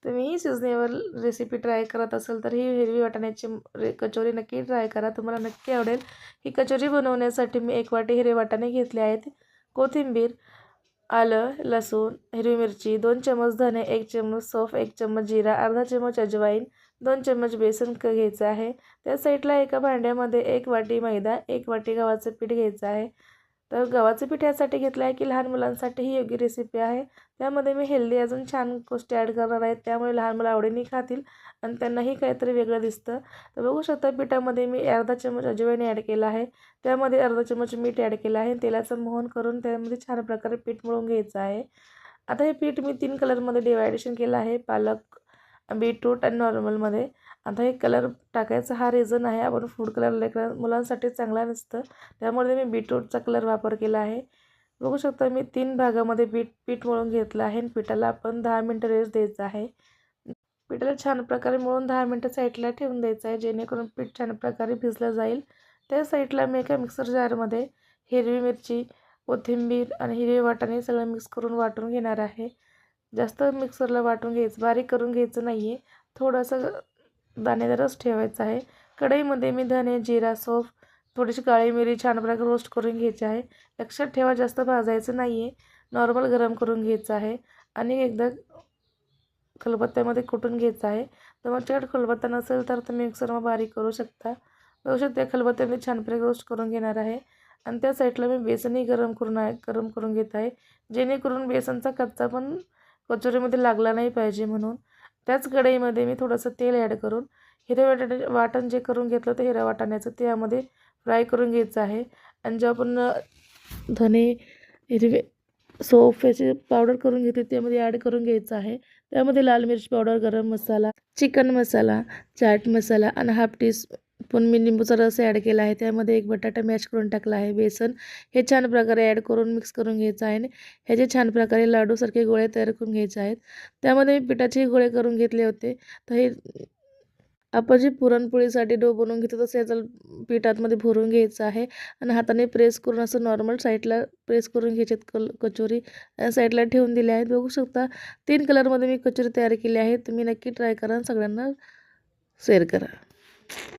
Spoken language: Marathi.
तुम्ही ही सिजनेबल रेसिपी ट्राय करत असाल तर ही हिरवी वाटाण्याची कचोरी नक्की ट्राय करा, तुम्हाला नक्की आवडेल। ही कचोरी बनवण्यासाठी मी 1 वाटी हिरवे वाटाणे घेतले आहेत, कोथिंबीर, आलं, लसूण, हिरवी मिरची, 2 चम्मच धने, 1 चम्मच सौंफ, 1 चम्मच जिरा, अर्धा चम्मच अजवाईन, 2 चम्मच बेसन घ्यायचं आहे। त्या साईडला एका भांड्यामध्ये 1 वाटी मैदा, 1 वाटी गव्हाचं पीठ घ्यायचं आहे। तर गव्हाचं पीठ यासाठी घेतलं आहे की लहान मुलांसाठी ही योग्य रेसिपी आहे। त्यामध्ये मी हेल्दी अजून छान गोष्टी ॲड करणार आहेत, त्यामुळे लहान मुलं आवडीने खातील आणि त्यांनाही काहीतरी वेगळं दिसतं। तर बघू शकता पिठामध्ये मी अर्धा चम्मच अजवाईन ॲड केला आहे, त्यामध्ये अर्धा चम्मच मीठ ॲड केलं आहे। तेलाचं मोहन करून त्यामध्ये छान प्रकारे पीठ मळून घ्यायचं आहे। आता हे पीठ मी 3 कलरमध्ये डिवायडेशन केलं आहे, पालक, बीटरूट आणि नॉर्मलमध्ये। आता हे कलर टाकायचा हा रिझन आहे, आपण फूड कलर मुलांसाठी चांगला नसतं, त्यामुळे मी बीटरूटचा कलर वापर केला आहे। बघू शकता मी 3 भागामध्ये पीठ मळून घेतलं आहे आणि पिठाला आपण 10 मिनिटं रेस्ट द्यायचा आहे। पिठाला छान प्रकारे मळून 10 मिनिटं साईडला ठेवून द्यायचं आहे, जेणेकरून पीठ छान प्रकारे भिजलं जाईल। त्या साईडला मी एका मिक्सर जारमध्ये हिरवी मिरची, कोथिंबीर आणि हिरवे वाटाणे सगळं मिक्स करून वाटून घेणार आहे। जास्त मिक्सरला वाटून घ्यायचं, बारीक करून घ्यायचं नाही आहे, थोडंसं दाणेदारच ठेवायचं आहे। कढईमध्ये मी धने, जिरा, सौंफ, थोडीशी काळी मिरी छान प्रकारे रोस्ट करून घ्यायची आहे। लक्षात ठेवा जास्त भाजायचं नाही आहे, नॉर्मल गरम करून घ्यायचं आहे आणि एकदा खलबत्त्यामध्ये कुटून घ्यायचं आहे। तर तुमच्याकडे खलबत्ता नसेल तर तुम्ही मिक्सरमध्ये बारीक करू शकता। बघू शकता खलबत्त्यामध्ये छान प्रकारे रोस्ट करून घेणार आहे आणि त्या साईडला मी बेसनही गरम करून घेत आहे, जेणेकरून बेसनचा कच्चा पण कचोरीमध्ये लागला नाही पाहिजे म्हणून। त्याच कढईमध्ये मी थोडंसं तेल ॲड करून हिरव्या वाटण जे करून घेतलं होतं हिरव्या वाटाण्याचं, ते यामध्ये फ्राय करून घ्यायचं आहे। आणि जे आपण धने, हिरवे, सौंफ याची पावडर करून घेते त्यामध्ये ॲड करून घ्यायचं आहे। त्यामध्ये लाल मिरची पावडर, गरम मसाला, चिकन मसाला, चाट मसाला आणि हाफ टीस्पून मी लिंबूचा रस ॲड केला आहे। त्यामध्ये 1 बटाटा मॅश करून टाकला आहे, बेसन हे छान प्रकारे ॲड करून मिक्स करून घ्यायचं आहे आणि ह्याचे छान प्रकारे लाडूसारखे गोळे तयार करून घ्यायचे आहेत। त्यामध्ये मी पिठाचे गोळे करून घेतले होते। तर हे आपण जे पुरणपोळीसाठी डो बनवून घेतो तसं याचं पीठ आतमध्ये भरून घ्यायचं आहे आणि हाताने प्रेस करून असं नॉर्मल साईडला प्रेस करून घ्यायच्यात कचोरी साईडला ठेवून दिल्या आहेत। बघू शकता 3 कलरमध्ये मी कचोरी तयार केली आहे, तुम्ही नक्की ट्राय करा आणि सगळ्यांना शेअर करा।